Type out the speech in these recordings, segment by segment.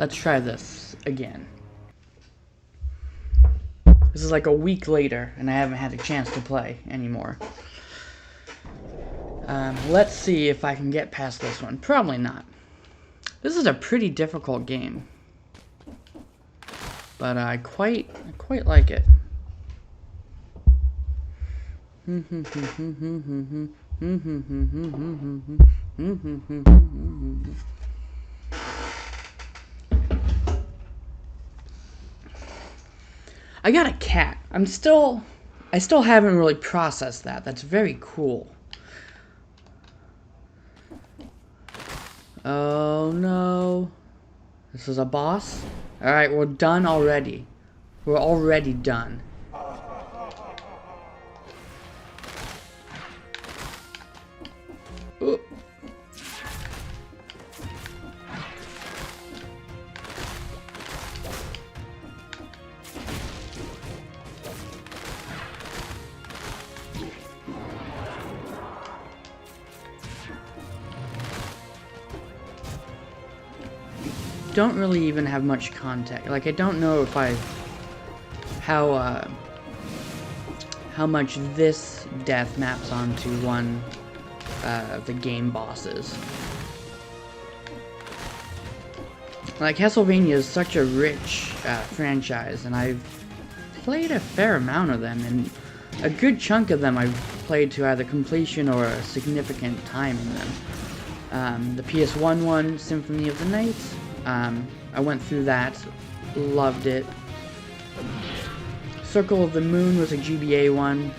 let's try this again. This is like a week later, and I haven't had a chance to play anymore. Let's see if I can get past this one. Probably not. This is a pretty difficult game, but I quite like it. I got a cat. I still haven't really processed that. That's very cool. Oh no. This is a boss? Alright, we're done already. We're already done. Ooh. Don't really even have much context. Like, I don't know if how much this death maps onto one of the game bosses. Like, Castlevania is such a rich franchise, and I've played a fair amount of them, and a good chunk of them I've played to either completion or a significant time in them. The PS1 one, Symphony of the Night, I went through that, loved it. Circle of the Moon was a GBA one.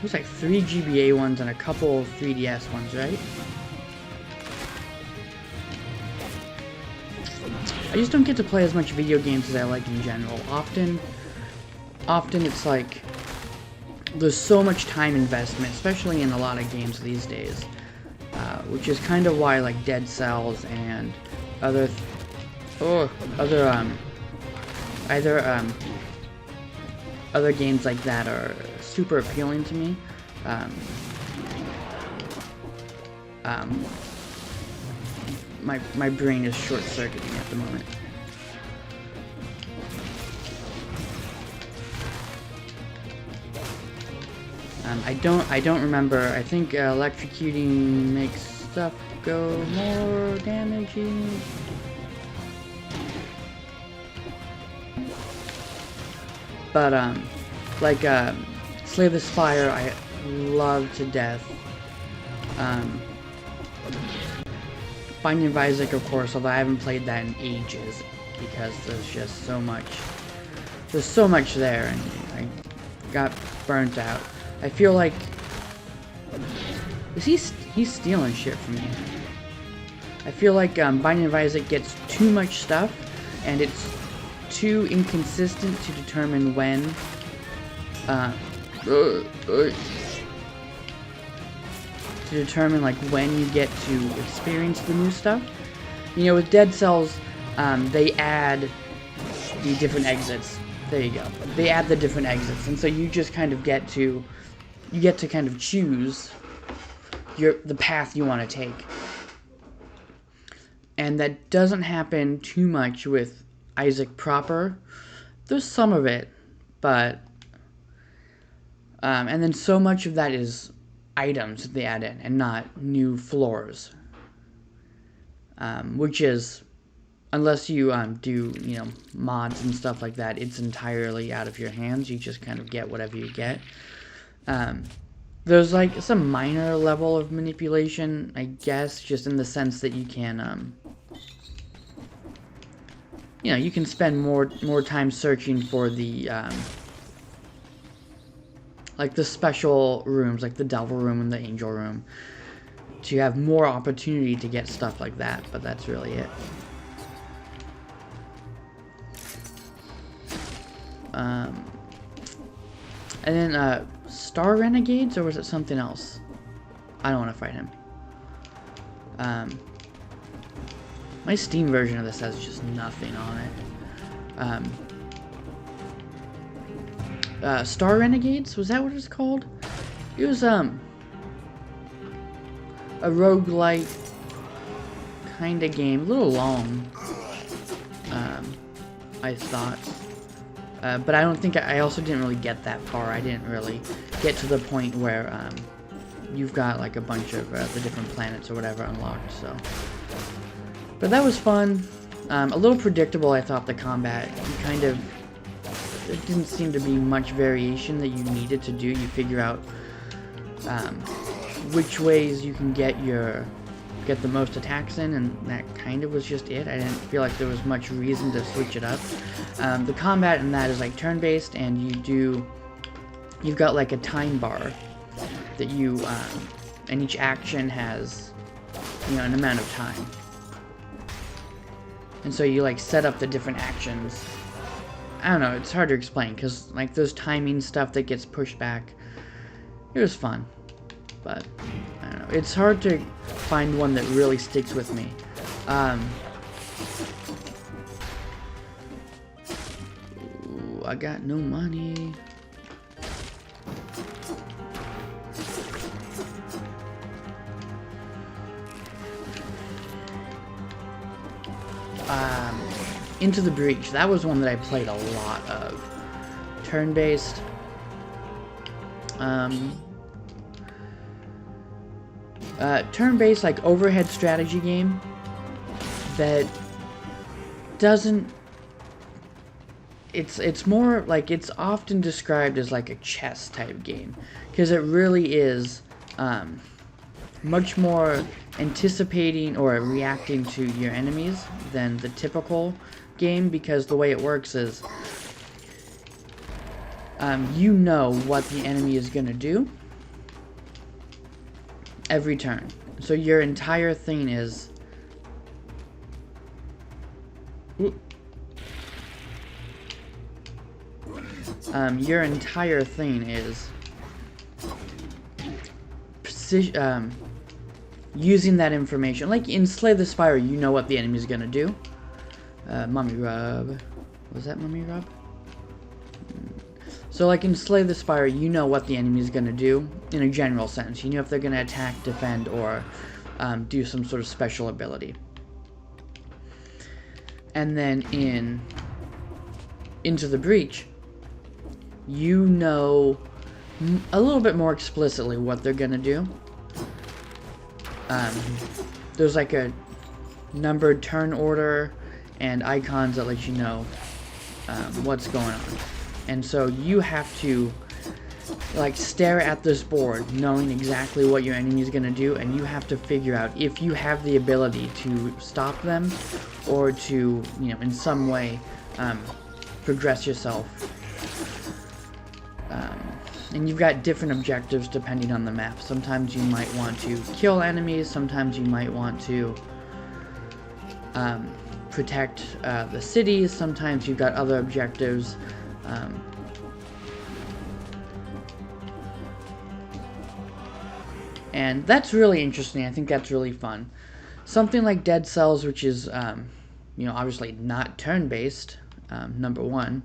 There's like 3 GBA ones and a couple of 3DS ones, right? I just don't get to play as much video games as I like in general. Often it's like there's so much time investment, especially in a lot of games these days, which is kind of why like Dead Cells and other games like that are super appealing to me. My brain is short-circuiting at the moment. I don't remember. I think electrocuting makes stuff go more damaging. But like Slay the Spire, I love to death. Binding of Isaac, of course, although I haven't played that in ages because there's just so much. There's so much there, and I got burnt out. I feel like he's stealing shit from me. I feel like Binding of Isaac gets too much stuff, and it's too inconsistent to determine when like when you get to experience the new stuff. You know, with Dead Cells, they add the different exits. There you go. They add the different exits, and so you just kind of get to kind of choose the path you want to take. And that doesn't happen too much with Isaac proper. There's some of it, but and then so much of that is items that they add in and not new floors, which is, unless you do, you know, mods and stuff like that, it's entirely out of your hands. You just kind of get whatever you get. There's like some minor level of manipulation, I guess, just in the sense that you can you know, you can spend more time searching for the like the special rooms, like the Devil Room and the Angel Room, to have more opportunity to get stuff like that, but that's really it. And then Star Renegades, or was it something else? I don't want to fight him. My Steam version of this has just nothing on it. Star Renegades, was that what it was called? It was a rogue-lite kind of game, a little long. I thought. But I don't think I also didn't really get that far. I didn't really get to the point where you've got like a bunch of the different planets or whatever unlocked. So, but that was fun. A little predictable, I thought, the combat. There didn't seem to be much variation that you needed to do. You figure out which ways you can get the most attacks in, and that kind of was just it. I didn't feel like there was much reason to switch it up. The combat in that is like turn-based, and you've got like a time bar that and each action has, an amount of time. And so you like set up the different actions. I don't know, it's hard to explain, because like there's timing stuff that gets pushed back. It was fun, but I don't know. It's hard to find one that really sticks with me. Ooh, I got no money. Into the Breach. That was one that I played a lot of. Turn-based. Turn-based, like, overhead strategy game that doesn't... It's more, like, it's often described as, like, a chess type game. Because it really is, much more anticipating or reacting to your enemies than the typical game, because the way it works is you know what the enemy is going to do every turn. So your entire thing is using that information. Like in Slay the Spire, you know what the enemy is going to do. Mummy Rub. Was that Mummy Rub? So like in Slay the Spire, you know what the enemy is going to do in a general sense. You know if they're going to attack, defend, or do some sort of special ability. And then in Into the Breach, you know a little bit more explicitly what they're going to do. There's like a numbered turn order and icons that let you know what's going on. And so you have to like stare at this board knowing exactly what your enemy is going to do, and you have to figure out if you have the ability to stop them or to, in some way progress yourself. And you've got different objectives depending on the map. Sometimes you might want to kill enemies, sometimes you might want to protect the cities, sometimes you've got other objectives. And that's really interesting. I think that's really fun. Something like Dead Cells, which is, obviously not turn-based, number one.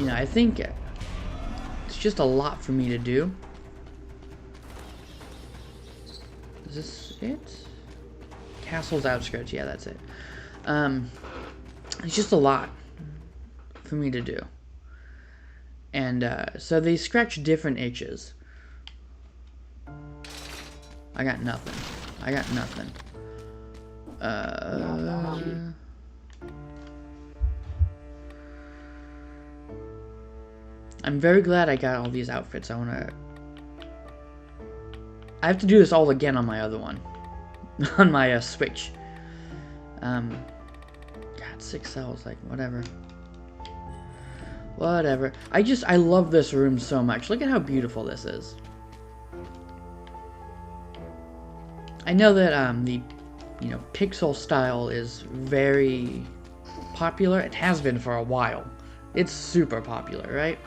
I think it's just a lot for me to do. Is this it? Castle's Outskirts, yeah, that's it. It's just a lot for me to do. And so they scratch different itches. I got nothing. I'm very glad I got all these outfits. I have to do this all again on my other one. On my Switch. God, 6 cells, like, whatever. Whatever. I love this room so much. Look at how beautiful this is. I know that, the, pixel style is very popular. It has been for a while. It's super popular, right?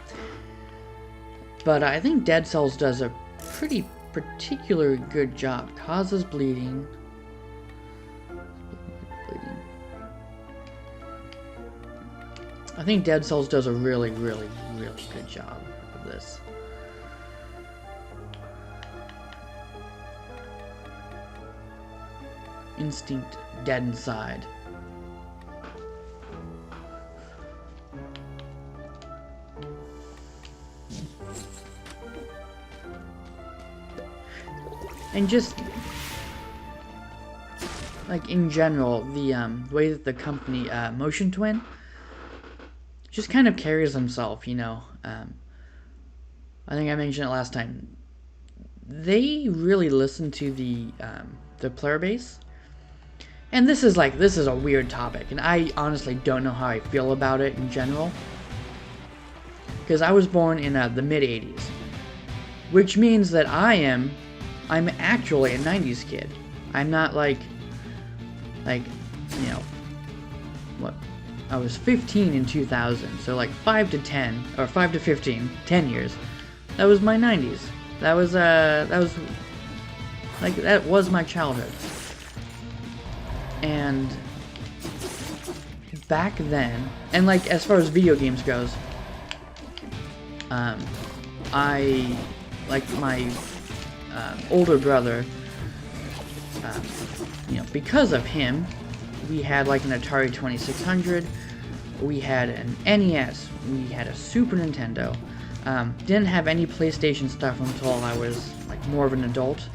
But I think Dead Cells does a pretty particularly good job. Causes bleeding. I think Dead Cells does a really, really, really good job of this. Instinct, Dead Inside. and just like in general, the way that the company Motion Twin just kind of carries himself, you know. I think I mentioned it last time. They really listen to the player base, and this is a weird topic, and I honestly don't know how I feel about it in general, because I was born in the mid '80s, which means that I'm actually a '90s kid. I'm not like you know, what, I was 15 in 2000, so like 5 to 10 or 5 to 15, 10 years. That was my '90s. That was my childhood. And back then, and like as far as video games goes, I, like my older brother, you know, because of him, we had like an Atari 2600, we had an NES, we had a Super Nintendo. Didn't have any PlayStation stuff until I was like more of an adult.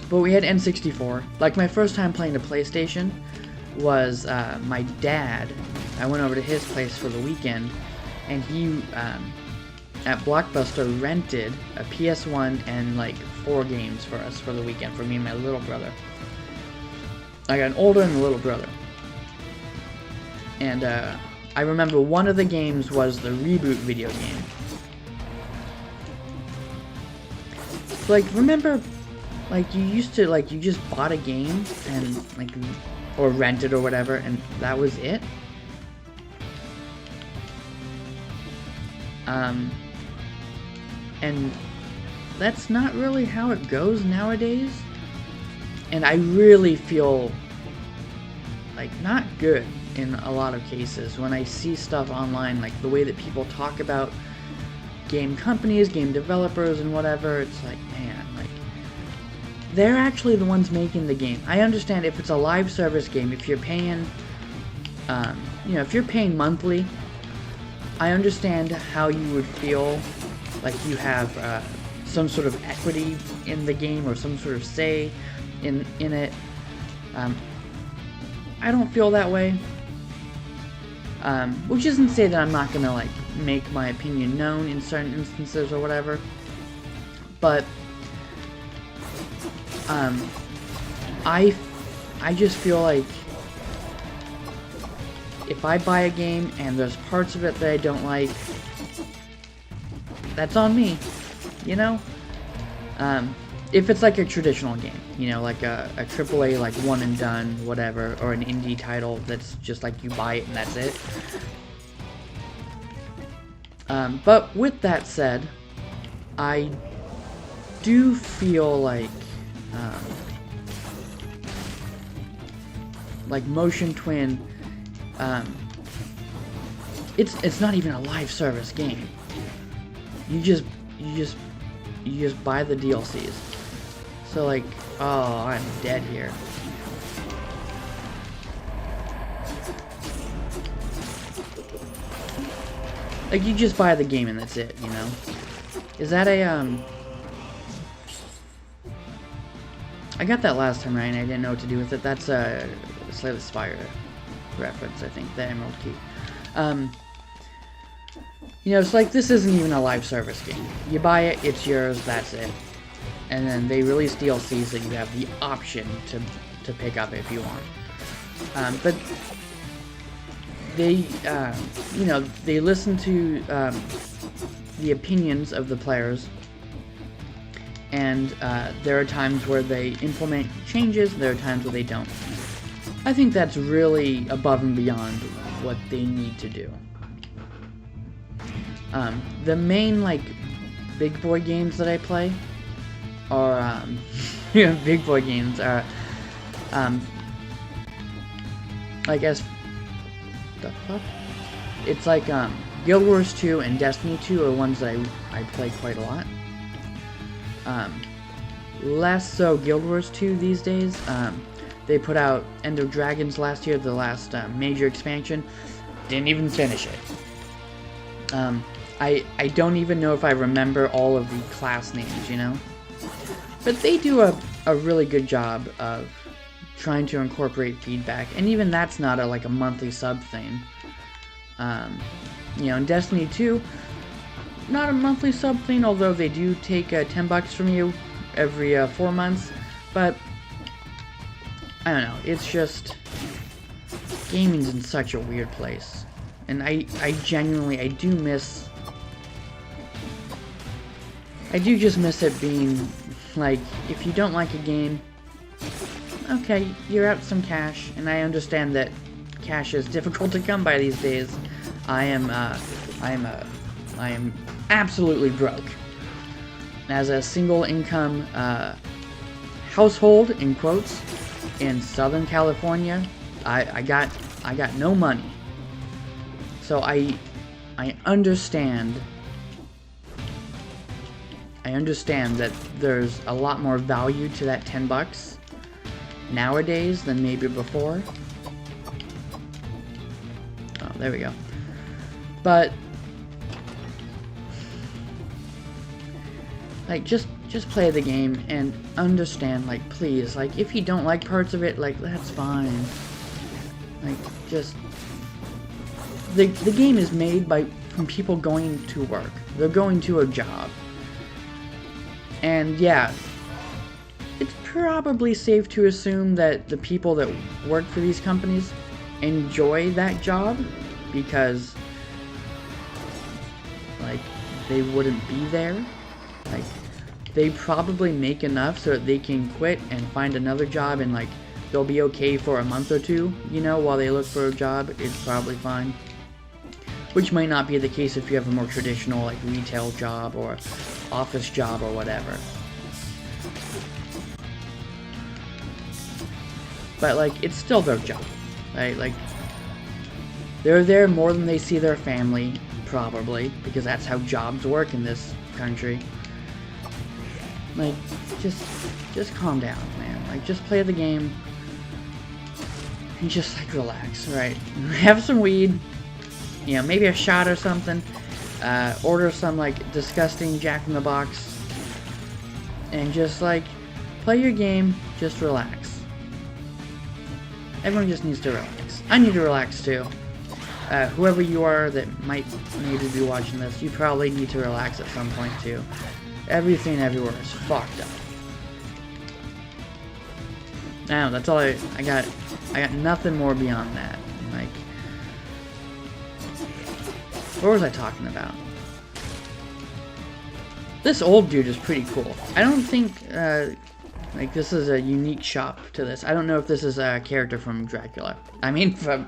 But we had N64. Like my first time playing the PlayStation was my dad. I went over to his place for the weekend, and he at Blockbuster rented a PS1 and like 4 games for us for the weekend, for me and my little brother. I got an older and a little brother. And I remember one of the games was the Reboot video game. Like, remember, like, you used to, like, you just bought a game and, like, or rented or whatever, and that was it? And that's not really how it goes nowadays. And I really feel, like, not good in a lot of cases when I see stuff online, like the way that people talk about game companies, game developers, and whatever. It's like, man, like, they're actually the ones making the game. I understand if it's a live service game, if you're paying, you know, if you're paying monthly, I understand how you would feel like you have some sort of equity in the game or some sort of say in it. I don't feel that way. Which isn't to say that I'm not gonna like make my opinion known in certain instances or whatever, but I just feel like if I buy a game and there's parts of it that I don't like, that's on me, you know? If it's like a traditional game, you know, like a AAA, like one and done, whatever, or an indie title that's just like you buy it and that's it. But with that said, I do feel like Motion Twin, it's not even a live service game. You just buy the DLCs. So like, oh, I'm dead here. Like, you just buy the game and that's it, you know? Is that a, I got that last time, right, and I didn't know what to do with it. That's a Slay the Spire reference, I think, the Emerald Key. You know, it's like, this isn't even a live service game. You buy it, it's yours, that's it. And then they release DLCs that you have the option to pick up if you want. But they, you know, they listen to the opinions of the players, and there are times where they implement changes, there are times where they don't. I think that's really above and beyond what they need to do. The main, like, big boy games that I play are, yeah, big boy games are, like, as, the fuck? It's like, Guild Wars 2 and Destiny 2 are ones that I play quite a lot. Less so Guild Wars 2 these days. They put out End of Dragons last year, the last major expansion. Didn't even finish it. I don't even know if I remember all of the class names, you know? But they do a really good job of trying to incorporate feedback, and even that's not like a monthly sub thing. You know, in Destiny 2, not a monthly sub thing, although they do take $10 from you every 4 months. But I don't know, it's just gaming's in such a weird place, and I genuinely do miss. I do just miss it being like, if you don't like a game, okay, you're out some cash, and I understand that cash is difficult to come by these days. I am absolutely broke. As a single income household, in quotes, in Southern California, I got no money. So I understand that there's a lot more value to that $10 nowadays than maybe before. Oh, there we go. But like, just play the game and understand, like, please, like, if you don't like parts of it, like, that's fine. Like, just the game is made from people going to work. They're going to a job. And yeah, it's probably safe to assume that the people that work for these companies enjoy that job, because like, they wouldn't be there. Like, they probably make enough so that they can quit and find another job, and like, they'll be okay for a month or two, you know, while they look for a job. It's probably fine. Which might not be the case if you have a more traditional, like, retail job or office job or whatever. But like, it's still their job, right? Like, they're there more than they see their family, probably, because that's how jobs work in this country. Like, just calm down, man. Like, just play the game and just, like, relax, right? Have some weed, you know, maybe a shot or something. Order some, like, disgusting Jack-in-the-Box, and just, like, play your game. Just relax. Everyone just needs to relax. I need to relax too. Whoever you are that might maybe be watching this, you probably need to relax at some point too. Everything everywhere is fucked up. Now, that's all I got. I got nothing more beyond that. Like, what was I talking about? This old dude is pretty cool. I don't think, like, this is a unique shop to this. I don't know if this is a character from Dracula. I mean, from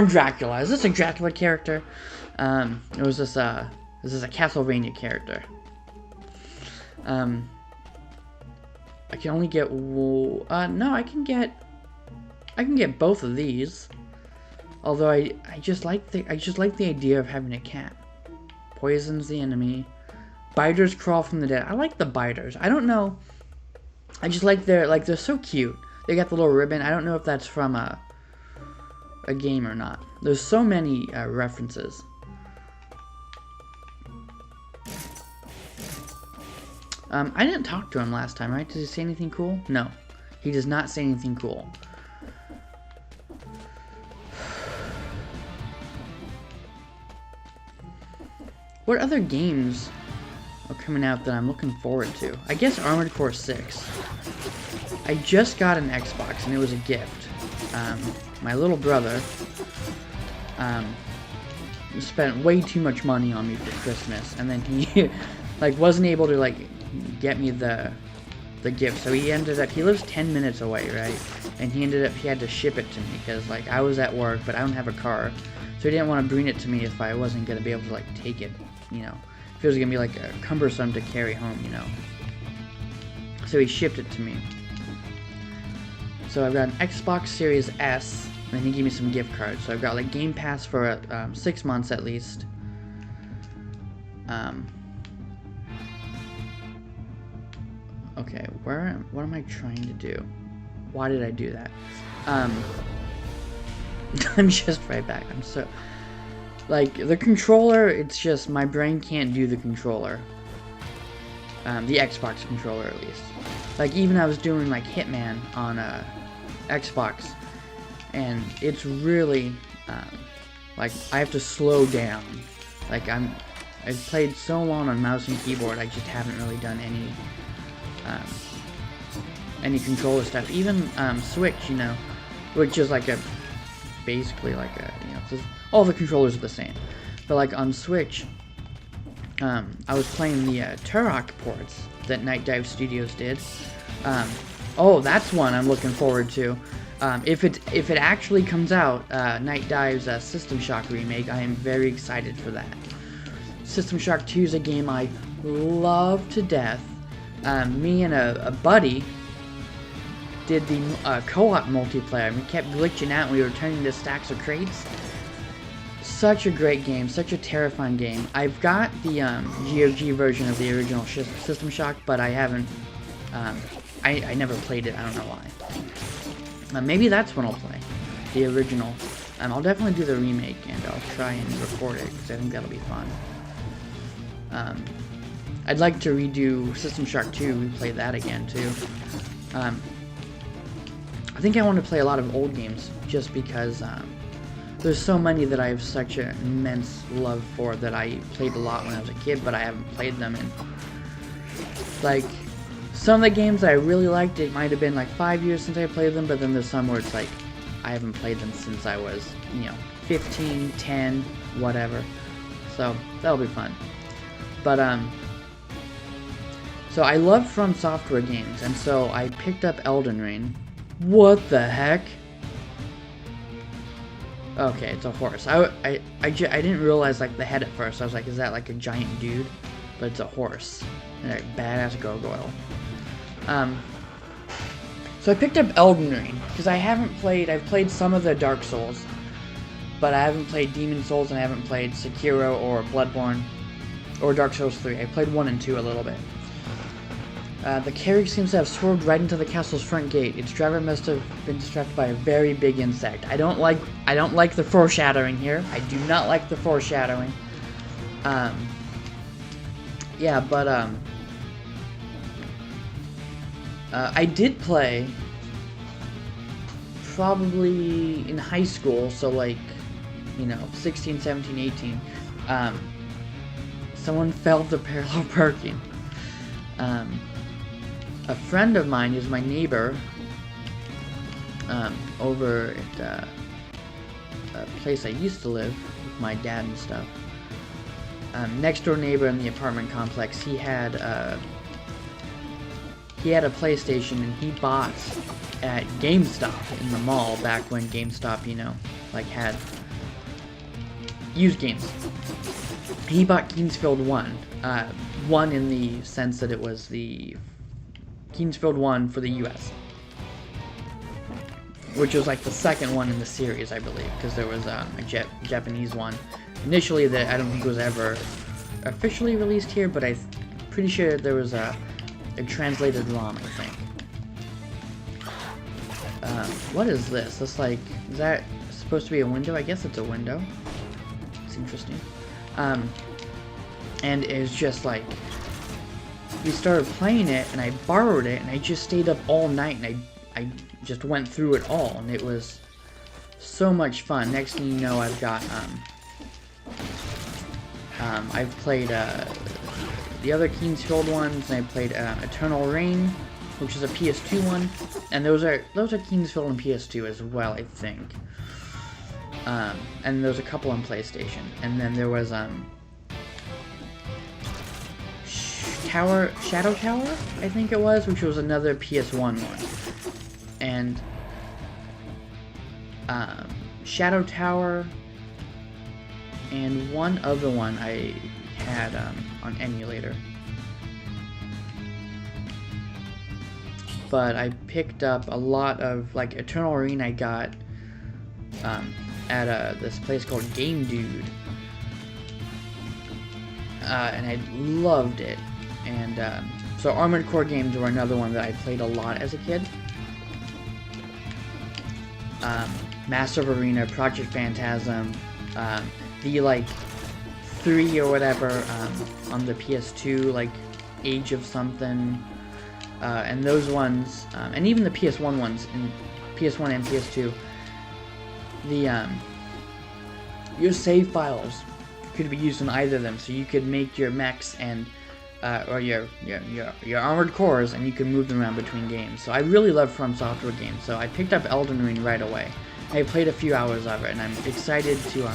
Dracula. Is this a Dracula character? Or is this a Castlevania character? I can only get, no, I can get both of these. Although I just like the idea of having a cat. Poisons the enemy. Biters crawl from the dead. I like the biters. I don't know. I just like they're so cute. They got the little ribbon. I don't know if that's from a game or not. There's so many references. I didn't talk to him last time, right? Did he say anything cool? No. He does not say anything cool. What other games are coming out that I'm looking forward to? I guess Armored Core 6. I just got an Xbox, and it was a gift. My little brother spent way too much money on me for Christmas, and then he like wasn't able to like get me the gift, so he lives 10 minutes away, right? And he had to ship it to me because like I was at work, but I don't have a car, so he didn't want to bring it to me if I wasn't gonna be able to like take it, you know, if it was gonna be like cumbersome to carry home, you know. So he shipped it to me. So I've got an Xbox Series S, and then he gave me some gift cards. So I've got like Game Pass for 6 months at least. Okay, what am I trying to do? Why did I do that? I'm just right back. I'm so, like, the controller, it's just, my brain can't do the controller. the Xbox controller at least. Like even I was doing like Hitman on Xbox, and it's really like I have to slow down. Like I've played so long on mouse and keyboard, I just haven't really done any controller stuff. Even Switch, you know, which is like basically like all the controllers are the same. But like on Switch, I was playing the Turok ports that Night Dive Studios did. Oh, that's one I'm looking forward to. If it actually comes out, Night Dive's System Shock remake, I am very excited for that. System Shock 2 is a game I love to death. Me and a buddy did the co-op multiplayer. We kept glitching out and we were turning into stacks of crates. Such a great game, such a terrifying game. I've got the GOG version of the original System Shock, but I haven't, I never played it, I don't know why. Maybe that's when I'll play, the original. I'll definitely do the remake, and I'll try and record it, because I think that'll be fun. I'd like to redo System Shock 2, replay that again, too. I think I want to play a lot of old games, just because there's so many that I have such an immense love for that I played a lot when I was a kid, but I haven't played them in, like, some of the games that I really liked, it might have been like 5 years since I played them, but then there's some where it's like, I haven't played them since I was, 15, 10, whatever. So, that'll be fun. But, so I love From Software games, and so I picked up Elden Ring. What the heck? Okay, it's a horse. I didn't realize, like, the head at first. I was like, is that, like, a giant dude? But it's a horse. And a badass gargoyle. So I picked up Elden Ring, because I've played some of the Dark Souls, but I haven't played Demon Souls, and I haven't played Sekiro or Bloodborne, or Dark Souls 3. I played 1 and 2 a little bit. The carriage seems to have swerved right into the castle's front gate. Its driver must have been distracted by a very big insect. I don't like the foreshadowing here. I do not like the foreshadowing. Yeah, but I did play probably in high school, so like, 16, 17, 18. Someone failed the parallel parking. A friend of mine who's my neighbor over at a place I used to live with my dad and stuff. Next door neighbor in the apartment complex, he had a PlayStation, and he bought at GameStop in the mall back when GameStop, like had used games. He bought Kingsfield 1. 1 in the sense that it was the Kingsfield 1 for the US. Which was like the second one in the series, I believe, because there was a Japanese one. Initially, that I don't think was ever officially released here, but I'm pretty sure there was a translated ROM, I think. What is this? Is that supposed to be a window? I guess it's a window. It's interesting. And it's just like, we started playing it, and I borrowed it, and I just stayed up all night, and I just went through it all, and it was so much fun. Next thing you know, I've got, I've played, the other Kingsfield ones, and I played, Eternal Reign, which is a PS2 one, and those are Kingsfield and PS2 as well, I think. And there's a couple on PlayStation, and then there was, Shadow Tower, I think it was, which was another PS1 one. And Shadow Tower and one other one I had on emulator. But I picked up a lot of, like, Eternal Reign I got at this place called Game Dude. And I loved it. And so Armored Core games were another one that I played a lot as a kid. Master of Arena, Project Phantasm, the like 3 or whatever on the PS2, like Age of something, and those ones, and even the PS1 ones, in PS1 and PS2, the your save files could be used in either of them, so you could make your mechs and or your armored cores, and you can move them around between games. So I really love From Software games, so I picked up Elden Ring right away. I played a few hours of it, and I'm excited to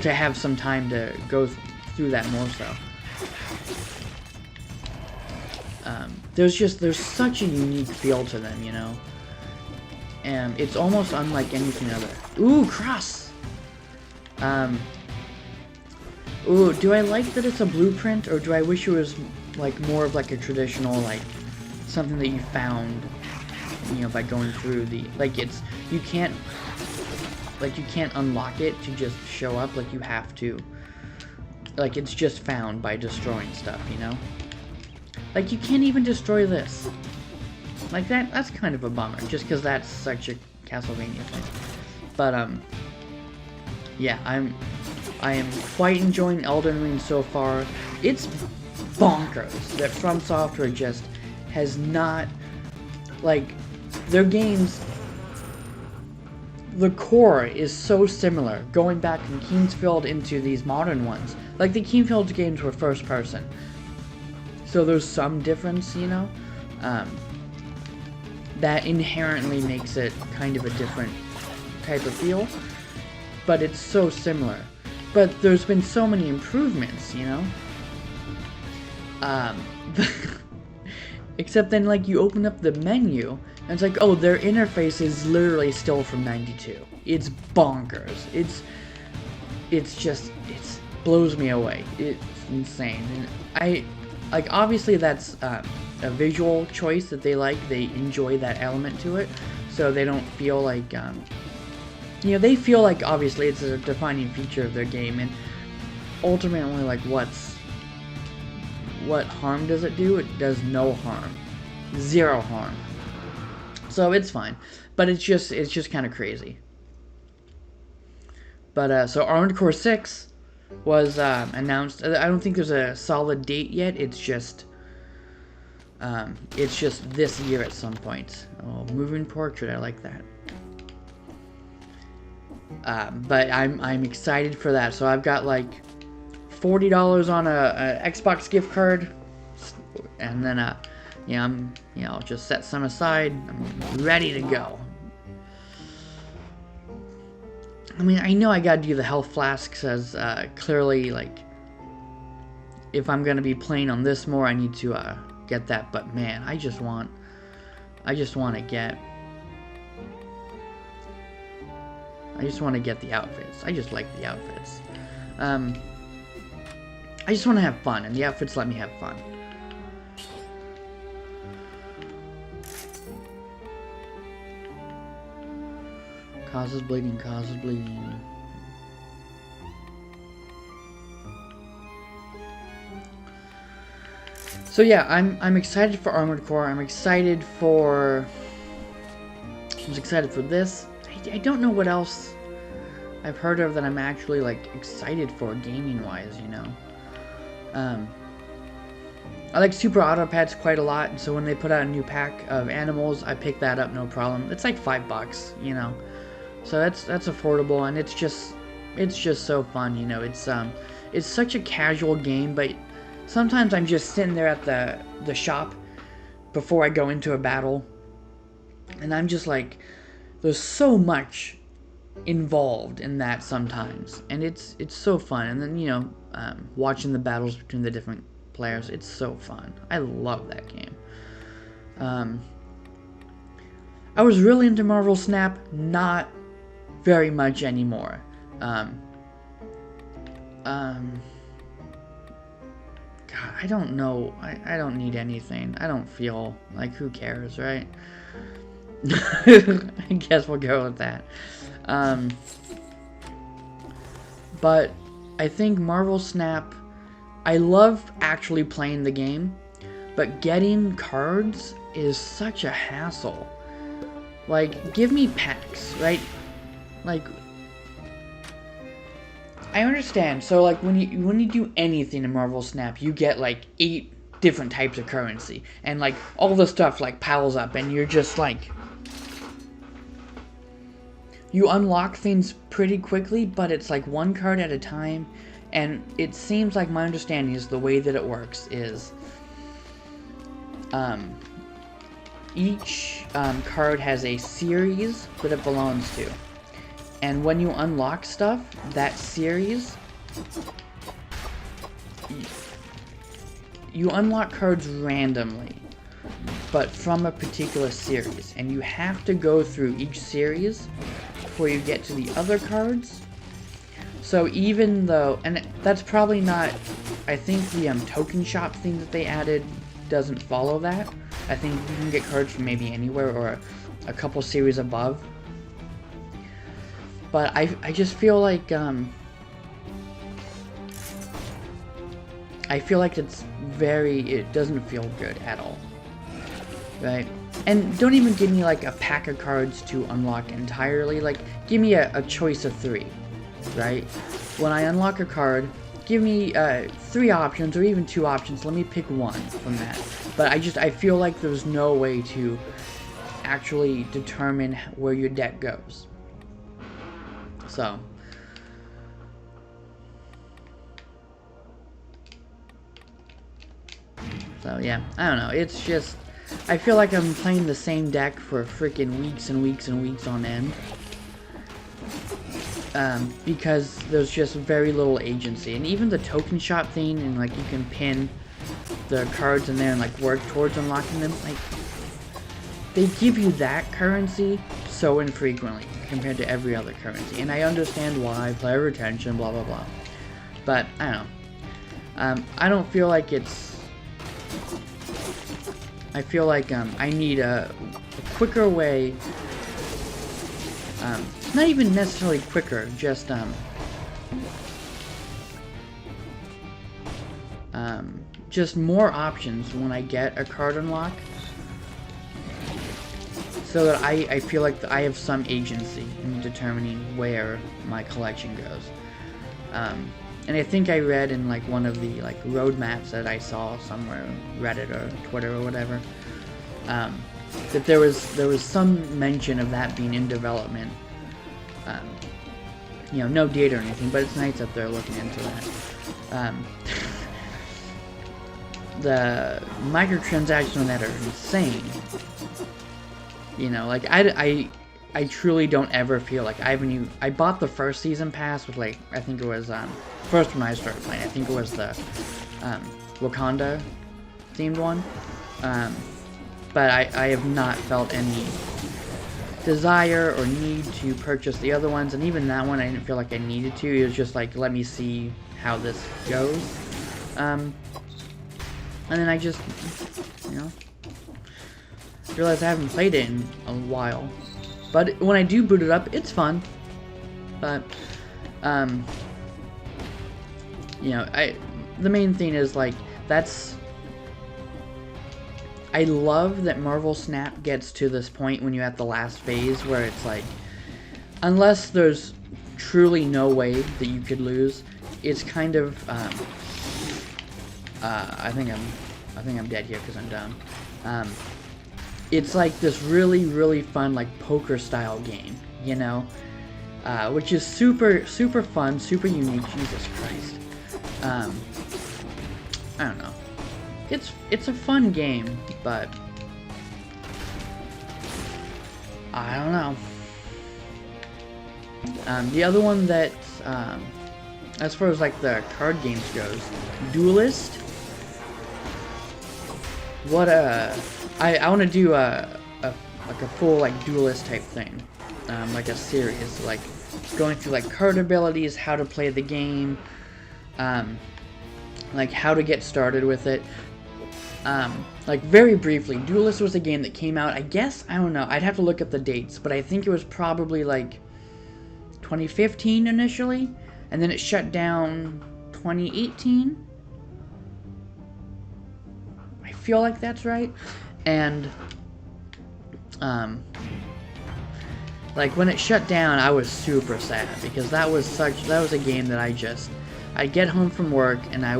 to have some time to go through that more so. There's such a unique feel to them, you know, and it's almost unlike anything other. Ooh, cross. Ooh, do I like that it's a blueprint, or do I wish it was like more of like a traditional, like something that you found, you know, by going through the, like, it's, you can't unlock it to just show up, like you have to, like, it's just found by destroying stuff, you know? Like, you can't even destroy this. Like, that's kind of a bummer, just because that's such a Castlevania thing. But, yeah, I am quite enjoying Elden Ring so far. It's bonkers that From Software just has not, like, their games, the core is so similar, going back from Kingsfield into these modern ones. Like, the Kingsfield games were first person, so there's some difference, you know, that inherently makes it kind of a different type of feel, but it's so similar. But there's been so many improvements, you know? Except then, like, you open up the menu, and it's like, oh, their interface is literally still from '92. It's bonkers. It's just, it blows me away. It's insane. And like, obviously that's a visual choice that they like. They enjoy that element to it, so they don't feel like, you know, they feel like obviously it's a defining feature of their game, and ultimately, like, what harm does it do? It does no harm. Zero harm. So it's fine. But it's just kind of crazy. But, so Armored Core 6 was announced. I don't think there's a solid date yet. It's just this year at some point. Oh, moving portrait, I like that. But I'm excited for that. So I've got like $40 on a Xbox gift card, and then yeah, I'll just set some aside. I'm ready to go. I mean, I know I gotta do the health flasks, as clearly, like, if I'm gonna be playing on this more, I need to get that. But man, I just want to get the outfits. I just like the outfits. I just want to have fun, and the outfits let me have fun. Causes bleeding, causes bleeding. So yeah, I'm excited for Armored Core. I'm excited for this. I don't know what else I've heard of that I'm actually, like, excited for gaming-wise, you know. I like Super Auto Pets quite a lot, and so when they put out a new pack of animals, I pick that up no problem. It's like $5, you know. So that's affordable, and it's just so fun, you know. It's such a casual game, but sometimes I'm just sitting there at the shop before I go into a battle, and I'm just like, there's so much involved in that sometimes, and it's so fun. And then, you know, watching the battles between the different players, it's so fun. I love that game. I was really into Marvel Snap, not very much anymore. God, I don't know. I don't need anything. I don't feel like, who cares, right? I guess we'll go with that. But I think Marvel Snap, I love actually playing the game, but getting cards is such a hassle. Like, give me packs, right? Like, I understand. So like when you do anything in Marvel Snap, you get like 8 different types of currency, and like all the stuff like piles up, and you're just like, you unlock things pretty quickly, but it's like one card at a time. And it seems like, my understanding is, the way that it works is each card has a series that it belongs to. And when you unlock stuff, that series, you unlock cards randomly, but from a particular series. And you have to go through each series before you get to the other cards. So even though, and that's probably not, I think the token shop thing that they added doesn't follow that. I think you can get cards from maybe anywhere or a couple series above. But I just feel like, I feel like it doesn't feel good at all. Right? And don't even give me like a pack of cards to unlock entirely. Like, give me a choice of 3. Right? When I unlock a card, give me 3 options or even 2 options. Let me pick one from that. But I feel like there's no way to actually determine where your deck goes. So yeah, I don't know. It's just, I feel like I'm playing the same deck for freaking weeks and weeks and weeks on end. Because there's just very little agency. And even the token shop thing, and like you can pin the cards in there and like work towards unlocking them, like they give you that currency so infrequently compared to every other currency. And I understand why, player retention, blah blah blah. But I don't know. I don't feel like it's, I feel like I need a quicker way. Not even necessarily quicker, just just more options when I get a card unlock, so that I feel like I have some agency in determining where my collection goes. And I think I read in like one of the like roadmaps that I saw somewhere, Reddit or Twitter or whatever, that there was some mention of that being in development. You know, no data or anything, but it's nice that they're looking into that. The microtransactions on that are insane. You know, like I truly don't ever feel like I bought the first season pass with like, I think it was first when I started playing, I think it was the Wakanda themed one. But I have not felt any desire or need to purchase the other ones, and even that one I didn't feel like I needed to. It was just like, let me see how this goes. And then I just, you know, realized I haven't played it in a while. But when I do boot it up, it's fun. But, you know, the main thing is like, I love that Marvel Snap gets to this point when you're at the last phase where it's like, unless there's truly no way that you could lose, it's kind of, I think I'm dead here because I'm dumb. It's like this really, really fun, like, poker style game, you know? Which is super, super fun, super unique. Jesus Christ. I don't know. It's a fun game, but I don't know. The other one that, as far as like the card games goes, Duelist. What I want to do like a full like Duelist type thing, like a series, like going through like card abilities, how to play the game, like how to get started with it. Like very briefly, Duelist was a game that came out, I guess, I don't know, I'd have to look at the dates, but I think it was probably like 2015 initially, and then it shut down 2018. I feel like that's right. And Like, when it shut down, I was super sad, because that was a game that I'd get home from work, and I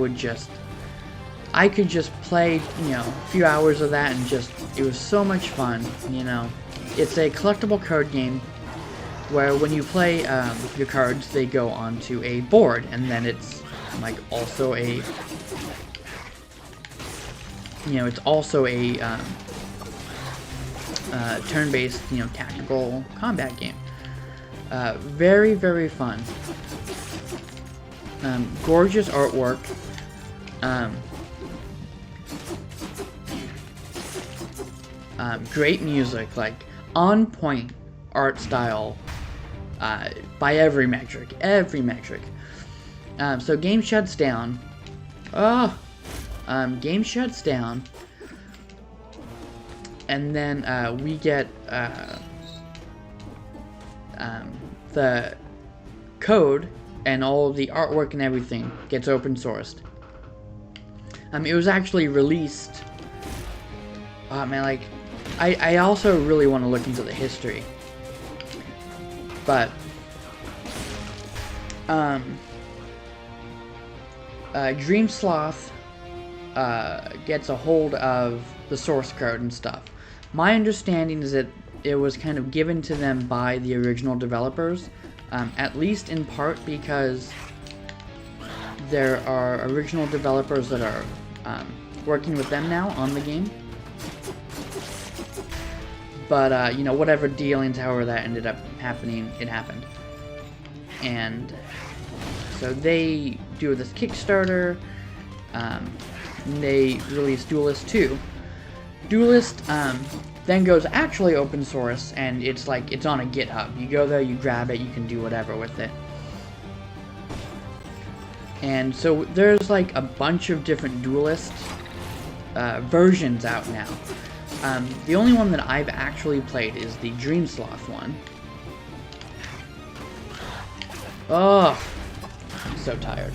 could just play, you know, a few hours of that, and it was so much fun, you know. It's a collectible card game, where when you play your cards, they go onto a board, and then it's, like, also a, you know, it's also a, turn-based, you know, tactical combat game. Very, very fun. Gorgeous artwork. Great music, like, on point art style, by every metric. So game shuts down. Game shuts down. And then we get the code and all of the artwork and everything gets open sourced. It was actually released. Man, like, I also really want to look into the history. But Dream Sloth gets a hold of the source code and stuff. My understanding is that it was kind of given to them by the original developers, at least in part because there are original developers that are working with them now on the game. But, you know, whatever dealings, however that ended up happening, it happened. And so they do this Kickstarter, and they release Duelist 2. Duelist then goes actually open source, and it's like, it's on a GitHub. You go there, you grab it, you can do whatever with it. And so there's like a bunch of different Duelist versions out now. The only one that I've actually played is the Dream Sloth one. Oh, I'm so tired.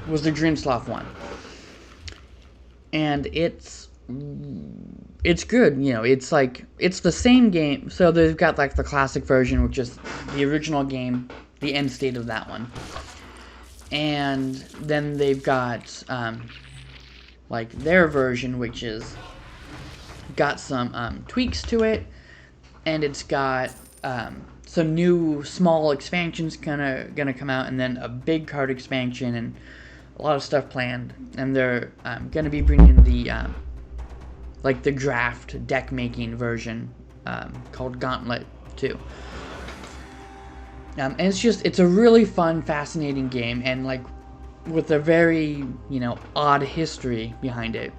Was the Dream Sloth one. And it's good, you know, it's like, it's the same game. So they've got like the classic version, which is the original game, the end state of that one. And then they've got, like, their version, which is got some tweaks to it, and it's got some new small expansions gonna come out, and then a big card expansion, and a lot of stuff planned. And they're gonna be bringing the like the draft deck making version called Gauntlet 2. And it's a really fun, fascinating game, and like with a very, you know, odd history behind it.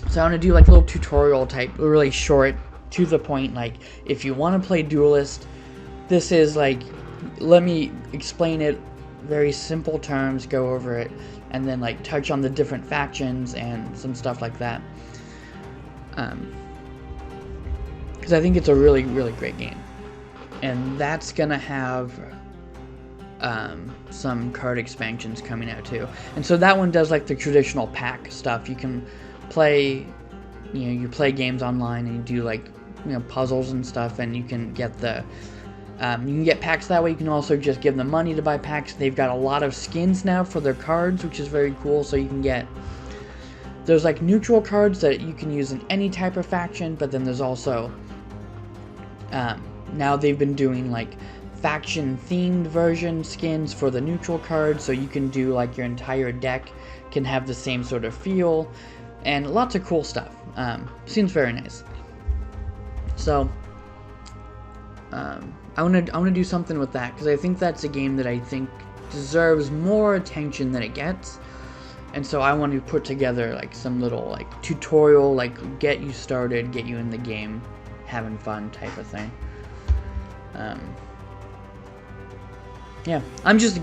So I want to do like a little tutorial type, really short, to the point. Like, if you want to play Duelist, this is like, let me explain it, very simple terms, go over it, and then like touch on the different factions and some stuff like that. Because I think it's a really, really great game. And that's gonna have some card expansions coming out too. And so that one does like the traditional pack stuff. You can play, you know, you play games online and you do like, you know, puzzles and stuff, and you can get the you can get packs that way. You can also just give them money to buy packs. They've got a lot of skins now for their cards, which is very cool. So you can get, there's like neutral cards that you can use in any type of faction, but then there's also now they've been doing like faction themed version skins for the neutral cards, so you can do like your entire deck can have the same sort of feel, and lots of cool stuff. Seems very nice. So I want to do something with that, because I think that's a game that I think deserves more attention than it gets. And so I want to put together like some little like tutorial, like get you started, get you in the game, having fun type of thing. Yeah, I'm just